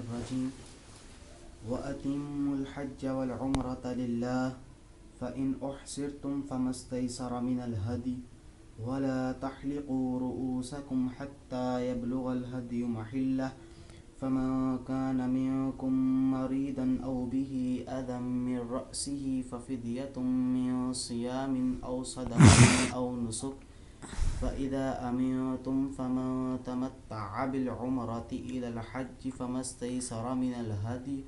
الرجيم وأتموا الحج والعمرة لله فإن أحصرتم فما استيسر من الهدي ولا تحلقوا رؤوسكم حتى يبلغ الهدي محله فمن كان منكم مريضا أو به أذى من رأسه ففدية من صيام أو صدقة أو نسك فإذا أمنتم فمن تمتع بالعمرة إلى الحج فما استيسر من الهدي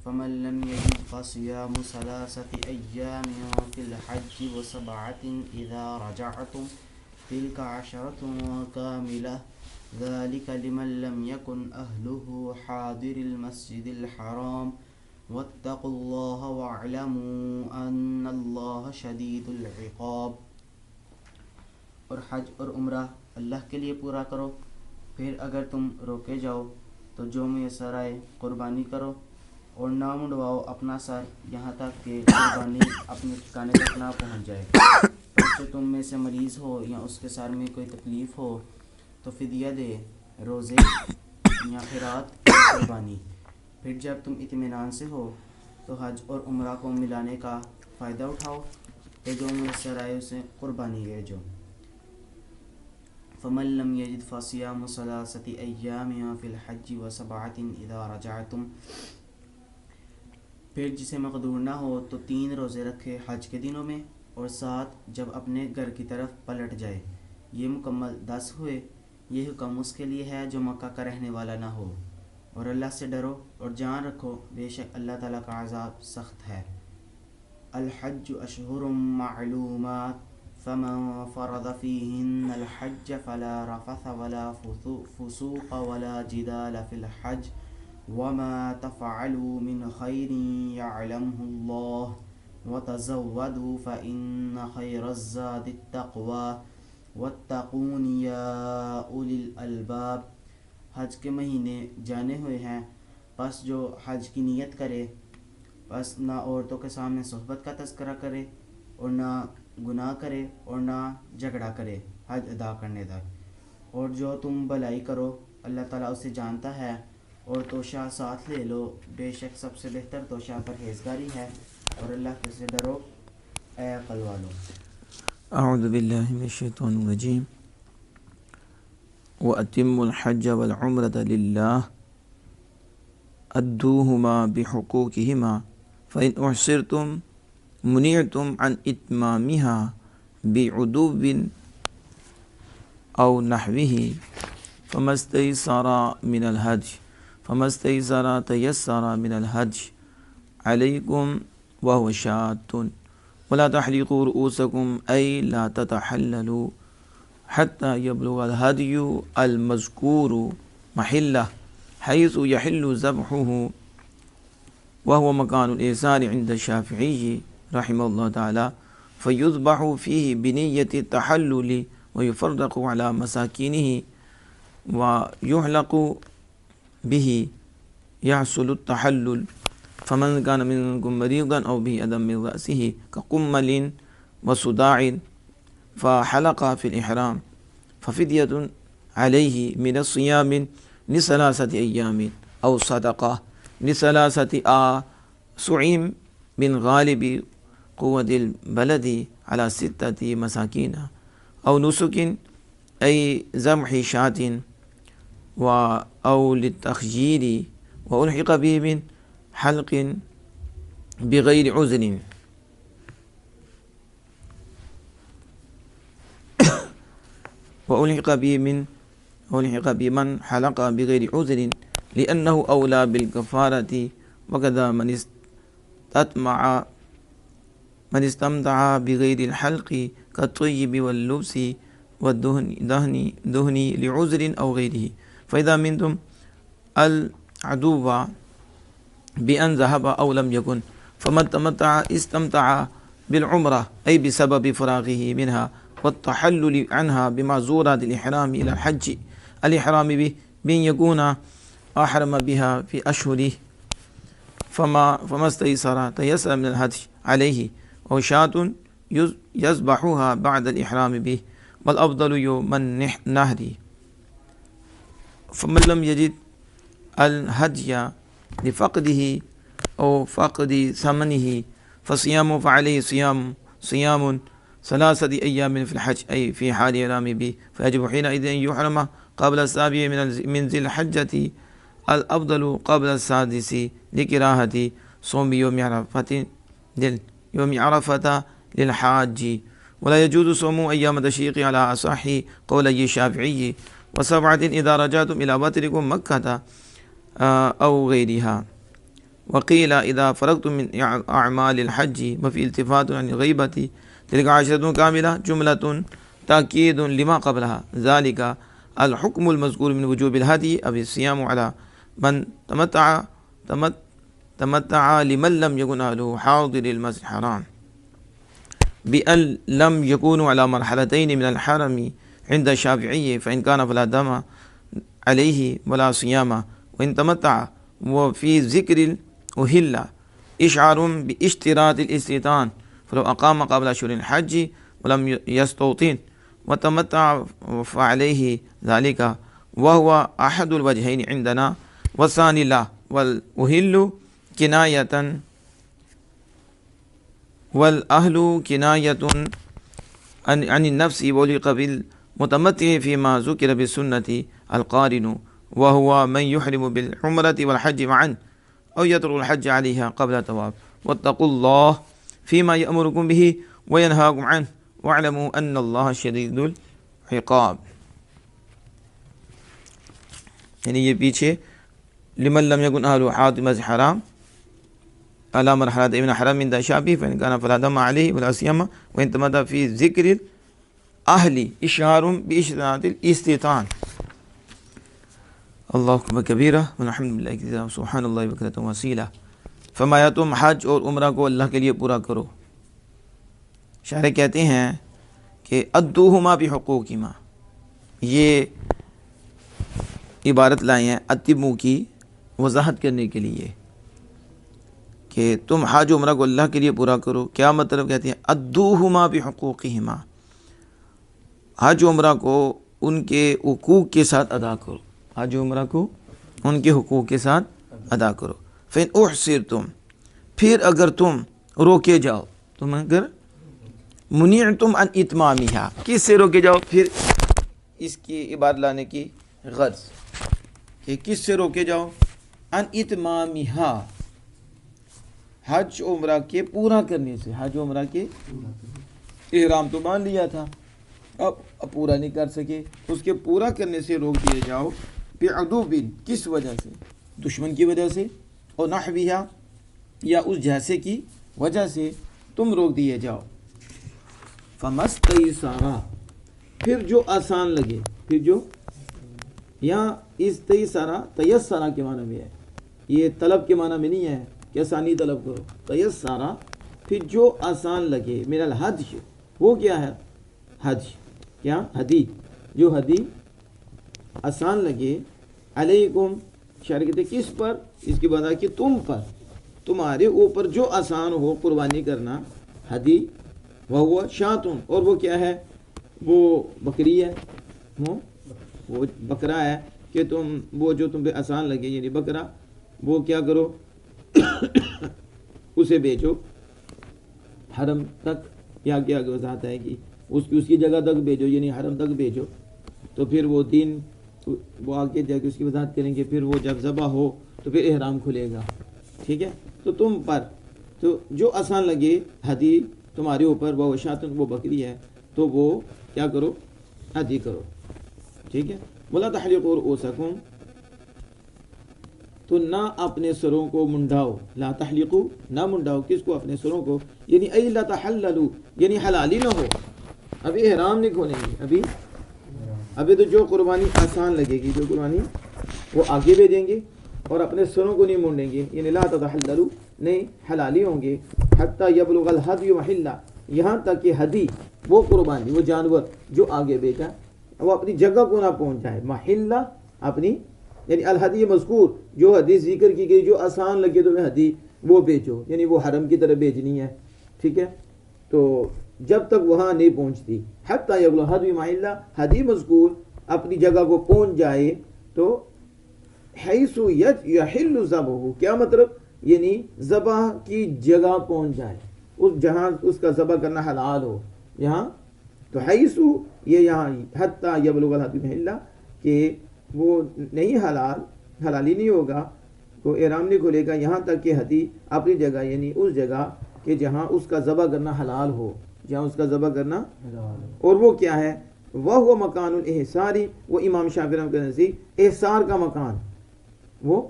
فمن لم يجد فصيام 3 أيام في الحج و7 إذا رجعتم تلك 10 كاملة ذلك لمن لم يكن أهله حاضر المسجد الحرام واتقوا الله واعلموا أن الله شديد العقاب۔ اور حج اور عمرہ اللہ کے لیے پورا کرو، پھر اگر تم روکے جاؤ تو جو میسر آئے قربانی کرو، اور نہ منڈواؤ اپنا سر یہاں تک کہ قربانی اپنے ٹھکانے تک نہ پہنچ جائے۔ اور جو تم میں سے مریض ہو یا اس کے سر میں کوئی تکلیف ہو تو فدیہ دے، روزے یا خیرات قربانی۔ پھر جب تم اطمینان سے ہو تو حج اور عمرہ کو ملانے کا فائدہ اٹھاؤ، تو جو میسر آئے اسے قربانی لے جو۔ فمن لم يجد فصيام 3 أيام في الحج و7 إذا رجعتم، پھر جسے مقدور نہ ہو تو 3 روزے رکھے حج کے دنوں میں اور 7 جب اپنے گھر کی طرف پلٹ جائے، یہ مکمل 10 ہوئے۔ یہ حکم اس کے لیے ہے جو مکہ کا رہنے والا نہ ہو۔ اور اللہ سے ڈرو اور جان رکھو، بے شک اللہ تعالیٰ کا عذاب سخت ہے۔ الحج اشہر معلومات فمن فرض فيهن الحج فلا رفث ولا فسوق ولا جدال في الحج وما تفعلوا من خير يعلمه الله وتزودوا فإن خير الزاد التقوى واتقون يا أولي الألباب۔ حج کے مہینے جانے ہوئے ہیں، پس جو حج کی نیت کرے پس نہ عورتوں کے سامنے صحبت کا تذکرہ کرے اور نہ گناہ کرے اور نہ جھگڑا کرے حج ادا کرنے تک۔ اور جو تم بھلائی کرو اللہ تعالیٰ اسے جانتا ہے۔ اور توشہ ساتھ لے لو، بے شک سب سے بہتر توشہ پرہیزگاری ہے۔ اور اللہ سے ڈرو اے عقل والو۔ اعوذ باللہ من الشیطان الرجیم۔ وَأَتِمُّوا الْحَجَّ وَالْعُمْرَةَ لِلَّهِ أَدُّوهُمَا بِحُقُوقِهِمَا فَإِنْ أُحْصِرْتُمْ مُنِعْتُمْ عَنْ إِتْمَامِهَا بِعُدُوٍّ أَوْ نَحْوِهِ فَمَا اسْتَيْسَرَ مِنَ الْهَدْيِ تَيَسَّرَ مِنَ الْهَدْيِ عَلَيْكُمْ وَهُوَ شَاةٌ وَلَا تَحْلِقُوا رُؤُوسَكُمْ أَيْ لَا تَتَحَلَّلُوا حَتَّى يَبْلُغَ الْهَدْيُ الْمَذْكُورُ مَحِلَّهُ حَيْثُ يَحِلُّ ذَبْحُهُ وَهُوَ مَكَانُ الْإِحْصَارِ عِنْدَ الشَّافِعِيِّ رحمه الله تعالى فَيُذْبَحُ فِيهِ بِنِيَّةِ التَّحَلُّلِ وَيُفَرَّقُ عَلَى مَسَاكِينِهِ وَيُحْلَقُ بِهِ يَحْصُلُ التَّحَلُّلُ فَمَنْ كَانَ مِنْكُمْ مَرِيضًا أَوْ بِهِ أَذًى مِنْ رَأْسِهِ كَقُمَّلٍ وَصُدَاعٍ فَحَلَقَ فِي الْإِحْرَامِ فَفِدْيَةٌ عَلَيْهِ مِنَ الصِّيَامِ ل3 أيام أو صدقة ل3 آسُعٍ من غالب قوة البلد على 6 مساكين أو نسك أي ذبح شاة أو للتخجير وألحق به من حلق بغير عذر وألحق بمن حلق بغير عذر لأنه أولى بالكفارة وكذا من استمتع بغير الحلق كالطيب واللبس والدهن لعذر أو غيره فإذا منتم العدو بأن ذهب أو لم يكن فمن تمتع استمتع بالعمرة أي بسبب فراغه منها والتحلل عنها بمعذورات الإحرام إلى الحج الإحرام بأن يكون أحرم بها في أشهره فما استيسر تيسر من الهدي عليه وشاة يذبحها بعد الإحرام به والأفضل يوم النحر فمن لم يجد الهدي لفقده أو فقد ثمنه فصيامه فعليه صيام 3 أيام في الحج أي في حال إحرامه به، فيجب حينئذ أن يحرم قبل السابع من ذي الحجة، الأفضل قبل السادس لكراهة صوم يوم عرفة للحاج، ولا يجوز صوم أيام التشريق على أصح قولي الشافعي، و7 إذا رجعتم إلى وتركم مكة أو غيرها. وقيل إذا فرغتم من أعمال الحج وفي التفات عن الغيبة تلك 10 كاملة، جملة تأكيد لما قبلها، ذلك الحكم المذكور من وجوب الهدي أو الصيام على من تمتع لمن لم يكن أهله حاضر المسجد الحرام، بأن لم يكونوا على مرحلتين من الحرم عند الشافعي، فإن كان فلا دم عليه ولا صيام، وإن تمتع. وفي ذكر أهل إشعار باشتراط الاستيطان، فلو أقام قبل أشهر الحج ولم يستوطن وتمتع فعليه ذلك، وهو أحد الوجهين عندنا، والثاني لا، والأهل كناية والأهل كناية عن النفس، وليق بالمتمتع فيما ذكر بالسنة القارن، وهو من يحرم بالعمرة والحج معا أو يترك الحج عليها قبل الطواف. واتقوا الله فيما يأمركم به وينهاكم عنه، واعلموا أن الله شديد العقاب. یعنی یہ پیچھے لمن لم يكن أهله حاضر المسجد الحرام على مرحلة من حرم من شعبه فإن كان فلا دم عليه ولا صيام، وإن تمتع في ذكر الأهل إشعار بإشراط الاستيطان. اللہ اکبر کبیرہ والحمد للہ کثیرہ سبحان اللہ بکرۃ وصیلہ. فرمایا تم حج اور عمرہ کو اللہ کے لیے پورا کرو. شاعر کہتے ہیں کہ ادوہما بحقوقہما، یہ عبارت لائے ہیں اتمو کی وضاحت کرنے کے لیے کہ تم حج و عمرہ کو اللہ کے لیے پورا کرو. کیا مطلب؟ کہتے ہیں ادوہما بحقوقہما، حج و عمرہ کو ان کے حقوق کے ساتھ ادا کرو، حج و عمرہ کو ان کے حقوق کے ساتھ ادا کرو. فَإِنْ أُحْصِرْتُمْ، پھر اگر تم روکے جاؤ، تم اگر مُنِعْتُمْ عَنْ إِتْمَامِهَا، کس سے روکے جاؤ؟ پھر اس کی عبارت لانے کی غرض کہ کس سے روکے جاؤ؟ عَنْ إِتْمَامِهَا، حج عمرہ کے پورا کرنے سے. حج عمرہ کے احرام تو باندھ لیا تھا، اب پورا نہیں کر سکے، اس کے پورا کرنے سے روک دیے جاؤ. بعدوب، کس وجہ سے؟ دشمن کی وجہ سے، اور نحویہ، یا اس جیسے کی وجہ سے تم روک دیے جاؤ. فمستیسر، پھر جو آسان لگے. پھر جو یہاں استیسرا تیسرا کے معنی میں ہے، یہ طلب کے معنی میں نہیں ہے کہ آسانی طلب کرو. تیسرا، پھر جو آسان لگے. من الحج، وہ کیا ہے؟ حج، کیا؟ ہدی، جو ہدی آسان لگے. علیکم، شاعر کہتے کس پر؟ اس کی بات ہے کہ تم پر، تمہارے اوپر جو آسان ہو قربانی کرنا. ہدی وہ شاتن، اور وہ کیا ہے؟ وہ بکری ہے، وہ بکرا ہے کہ تم وہ جو تم پہ آسان لگے، یعنی بکرا، وہ کیا کرو؟ اسے بیچو حرم تک، یا کیا وضاحت ہے کہ اس کی جگہ تک بھیجو، یعنی حرم تک بھیجو. تو پھر وہ دین وہ آگے جا کے اس کی وضاحت کریں گے. پھر وہ جب ذبح ہو تو پھر احرام کھلے گا. ٹھیک ہے، تو تم پر تو جو آسان لگے ہدی تمہارے اوپر، وہ شاتن، وہ بکری ہے، تو وہ کیا کرو؟ ہدی کرو. ٹھیک ہے. ولا تحلقوا رؤوسکم، تو نہ اپنے سروں کو منڈاؤ. لا تحلقوا، نہ منڈاؤ. کس کو؟ اپنے سروں کو. یعنی ای لا تحللوا، یعنی حلالی نہ ہو. ابھی احرام نہیں کھولیں گے، ابھی تو جو قربانی آسان لگے گی، جو قربانی وہ آگے بھیجیں گے، اور اپنے سروں کو نہیں مونڈیں گے. یعنی لا تتحللوا، نہیں حلالی ہوں گے. حتی یبلغ الہدی محلہ، یہاں تک کہ ہدی، وہ قربانی، وہ جانور جو آگے بیچا، وہ اپنی جگہ کو نہ پہنچ جائے. محلہ، اپنی، یعنی الہدی مذکور، جو حدیث ذکر کی گئی، جو آسان لگے تمہیں ہدی، وہ بیچو، یعنی وہ حرم کی طرف بیچنی ہے. ٹھیک ہے. تو جب تک وہاں نہیں پہنچتی، حتی یبلغ الہدی محلہ، ہدی مذکور اپنی جگہ کو پہنچ جائے تو بحیث یحل ذبح، کیا مطلب؟ یعنی ذبح کی جگہ پہنچ جائے، اس جہاں اس کا ذبح کرنا حلال ہو. یہاں تو حیث یہ یہاں حتیٰ یبلغ الحدی محلہ، کہ وہ نہیں حلالی نہیں ہوگا، تو احرام نہیں کھلے گا یہاں تک کہ ہدی اپنی جگہ، یعنی اس جگہ کہ جہاں اس کا ذبح کرنا حلال ہو، جہاں اس کا ذبح کرنا. اور وہ کیا ہے؟ وہ مکان الاحصاری، وہ امام شافعی رحمۃ اللہ کے نزدیک احصار کا مکان، وہ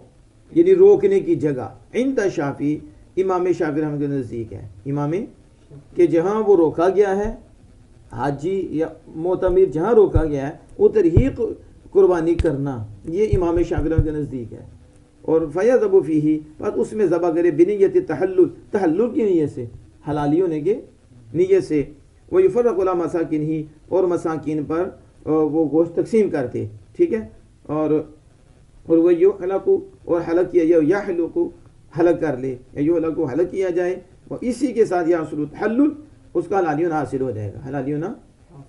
یعنی روکنے کی جگہ. عند شافعی، امام شافعی رحمۃ اللہ کے نزدیک ہے، امام کہ جہاں وہ روکا گیا ہے، حاجی یا معتمر جہاں روکا گیا ہے ادھر ہی قربانی کرنا، یہ امام شافعی رحمۃ اللہ کے نزدیک ہے. اور فیذب فیہ، بس اس میں ذبح کرے بنیت تحلل کی نیت سے، حلالی ہونے کے نیت سے. ویفرق علی مساکینہ، اور مساکین پر وہ گوشت تقسیم کرتے، ٹھیک ہے. اور وہ یحلق، اور حلق کیا جائے، یحلق حلق کر لے، یحلق حلق کیا جائے. اور اسی کے ساتھ یحصل تحلل، اس کا حلالی ہونا حاصل ہو جائے گا. حلالی ہونا،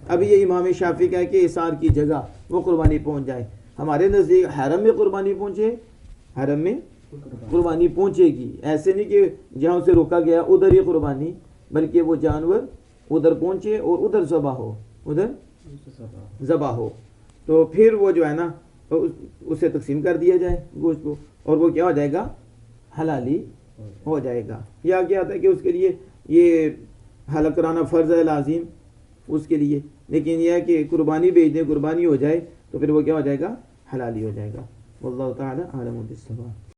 ابھی یہ امام شافعی کا ہے کہ احصار کی جگہ وہ قربانی پہنچ جائے. ہمارے نزدیک حرم میں قربانی پہنچے، حرم میں قربانی پہنچے گی، ایسے نہیں کہ جہاں اسے روکا گیا ادھر ہی قربانی، بلکہ وہ جانور ادھر پہنچے اور ادھر ذبح ہو، ادھر ذبح ہو. تو پھر وہ جو ہے نا اسے تقسیم کر دیا جائے گوشت کو، اور وہ کیا ہو جائے گا؟ حلالی ہو جائے گا. یا کیا آتا ہے کہ اس کے لیے یہ حلق کرانا فرض ہے لازم اس کے لیے، لیکن یہ ہے کہ قربانی بھیج دیں، قربانی ہو جائے تو پھر وہ کیا ہو جائے گا؟ حلالی ہو جائے گا. واللہ تعالی اعلم بالصواب.